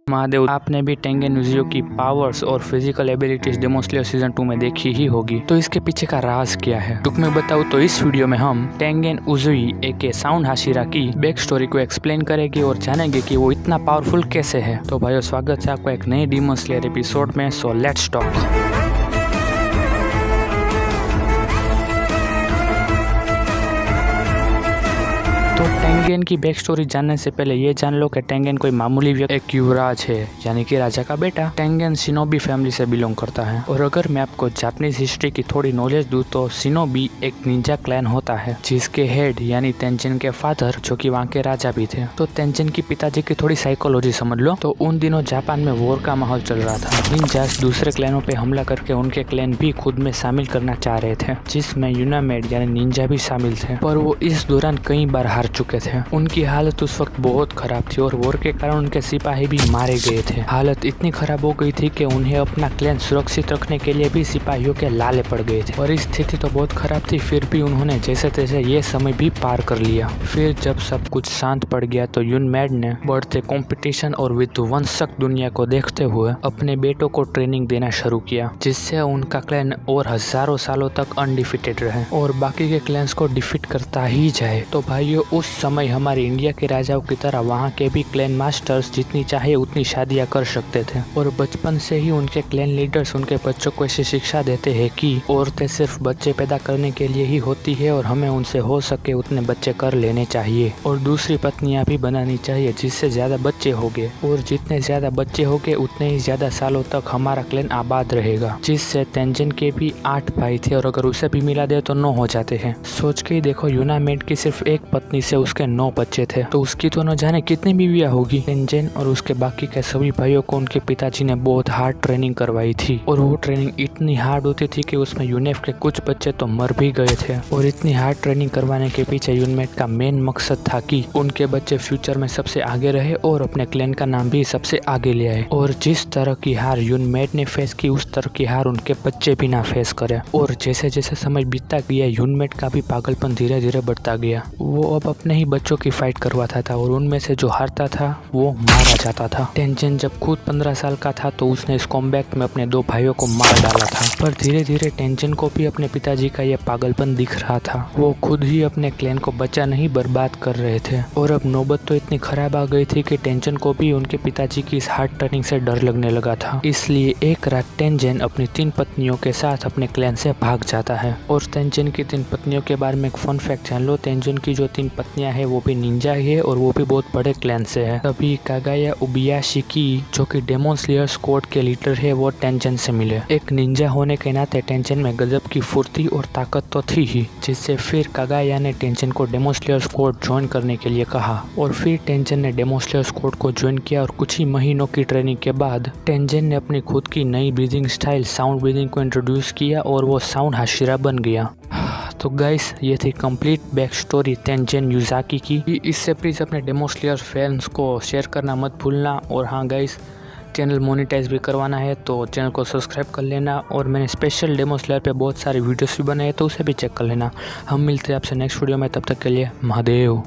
महादेव, आपने भी टेंगेन उजुई की पावर्स और physical abilities Demon Slayer season 2 में देखी ही होगी, तो इसके पीछे का राज क्या है? टुक में बताऊं तो इस वीडियो में हम टेंगेन उजुई एके साउंड हाशिरा की बैक स्टोरी को एक्सप्लेन करेंगे और जानेंगे कि वो इतना पावरफुल कैसे है। तो भाइयों, स्वागत है आपका एक नए डेमन स्लेयर एपिसोड में। So let's talk. तो टेंगेन की बैक स्टोरी जानने से पहले ये जान लो कि टेंगेन कोई मामूली व्यक्ति, एक युवराज है, यानी कि राजा का बेटा। टेंगेन शिनोबी फैमिली से बिलोंग करता है। और अगर मैं आपको जापानीज हिस्ट्री की थोड़ी नॉलेज दूं तो शिनोबी एक निंजा क्लैन होता है जिसके हेड यानी तेंजिन के फादर, जो कि वहाँ के राजा भी थे। तो तेंजिन की पिताजी की थोड़ी साइकोलॉजी समझ लो। तो उन दिनों जापान में वॉर का माहौल चल रहा था। निंजास दूसरे क्लैनों पे हमला करके उनके क्लैन भी खुद में शामिल करना चाह रहे थे, जिसमें यूनामेड यानी निंजा भी शामिल थे। पर वो इस दौरान कई बार हार चुके थे। उनकी हालत उस वक्त बहुत खराब थी और वॉर के कारण उनके सिपाही भी मारे गए थे। हालत इतनी खराब हो गई थी कि उन्हें अपना क्लैन सुरक्षित रखने के लिए भी सिपाहियों के लाले पड़ गए थे। परिस्थिति तो बहुत खराब थी, फिर भी उन्होंने जैसे तैसे ये समय भी पार कर लिया। फिर जब सब कुछ शांत पड़ गया तो यूनमेड ने बढ़ते कंपटीशन और विध्वंसक दुनिया को देखते हुए अपने बेटों को ट्रेनिंग देना शुरू किया, जिससे उनका क्लैन और हजारों सालों तक अनडिफिटेड रहे और बाकी के क्लैन्स को डिफीट करता ही जाए। तो भाइयों, उस समय हमारे इंडिया के राजाओं की तरह वहाँ के भी क्लैन मास्टर्स जितनी चाहे उतनी शादियां कर सकते थे। और बचपन से ही उनके क्लैन लीडर्स उनके बच्चों को ऐसी शिक्षा देते हैं कि औरतें सिर्फ बच्चे पैदा करने के लिए ही होती है और हमें उनसे हो सके उतने बच्चे कर लेने चाहिए और दूसरी पत्नियां भी बनानी चाहिए जिससे ज्यादा बच्चे होंगे, और जितने ज्यादा बच्चे होंगे उतने ही ज्यादा सालों तक हमारा क्लैन आबाद रहेगा। जिससे तेंजिन के भी 8 भाई थे और अगर उसे भी मिला दे तो 9 हो जाते हैं। सोच के ही देखो, यूनामेड की सिर्फ एक पत्नी से उसके 9 बच्चे थे, तो उसकी तो न जाने कितनी बीवियां होगी। तेंजिन और उसके बाकी के सभी भाइयों को उनके पिताजी ने बहुत हार्ड ट्रेनिंग करवाई थी और वो ट्रेनिंग इतनी हार्ड होती थी कि उसमें यूनेफ के कुछ बच्चे तो मर भी गए थे। और इतनी हार्ड ट्रेनिंग करवाने के पीछे यूनमेड का मेन मकसद था कि उनके बच्चे फ्यूचर में सबसे आगे रहे और अपने क्लैन का नाम भी सबसे आगे ले आए। और जिस तरह की हार यूनमेड ने फेस की, उस तरह की हार उनके बच्चे भी ना फेस करे। और जैसे जैसे समय बीतता गया, यूनमेड का भी पागलपन धीरे धीरे बढ़ता गया। वो अब अपने ही बच्चों की फाइट करवाता था और उनमें से जो हारता था वो मारा जाता था। तेंजिन जब खुद 15 साल का था तो उसने इस कॉम्बैट में अपने 2 भाइयों को मार डाला था। पर धीरे धीरे तेंजिन को भी अपने पिताजी का यह पागलपन दिख रहा था। वो खुद ही अपने क्लैन को बचा नहीं, बर्बाद कर रहे थे। और अब नौबत तो इतनी खराब आ गई थी कि तेंजिन को भी उनके पिताजी की इस हार्ड ट्रेनिंग से डर लगने लगा था। इसलिए एक रात तेंजिन अपनी 3 पत्नियों के साथ अपने क्लैन से भाग जाता है। और तेंजिन की 3 पत्नियों के बारे में एक फन फैक्ट जान लो। तेंजिन की जो 3 पत्नियां हैं वो भी निंजा है और वो भी बहुत बड़े क्लैन से है। तभी कागाया उबियाशिकी, जो कि डेमन स्लेयर स्क्वाड के लीडर है, वो तेंजिन से मिले। एक निंजा होने के नाते तेंजिन में गजब की फुर्ती और ताकत तो थी ही, जिससे फिर कागाया ने तेंजिन को डेमन स्लेयर स्क्वाड ज्वाइन करने के लिए कहा। और फिर तेंजिन ने डेमन स्लेयर स्क्वाड को ज्वाइन किया और कुछ ही महीनों की ट्रेनिंग के बाद तेंजिन ने अपनी खुद की नई ब्रीदिंग स्टाइल साउंड ब्रीदिंग को इंट्रोड्यूस किया और वो साउंड हाशिरा बन गया। तो गाइस, ये थी कंप्लीट बैक स्टोरी तेंजिन युजाकी की। इससे प्लीज़ अपने डेमन स्लेयर फैंस को शेयर करना मत भूलना। और हाँ गाइस, चैनल मोनेटाइज भी करवाना है तो चैनल को सब्सक्राइब कर लेना। और मैंने स्पेशल डेमन स्लेयर पे बहुत सारे वीडियोस भी बनाए तो उसे भी चेक कर लेना। हम मिलते हैं आपसे नेक्स्ट वीडियो में, तब तक के लिए महादेव।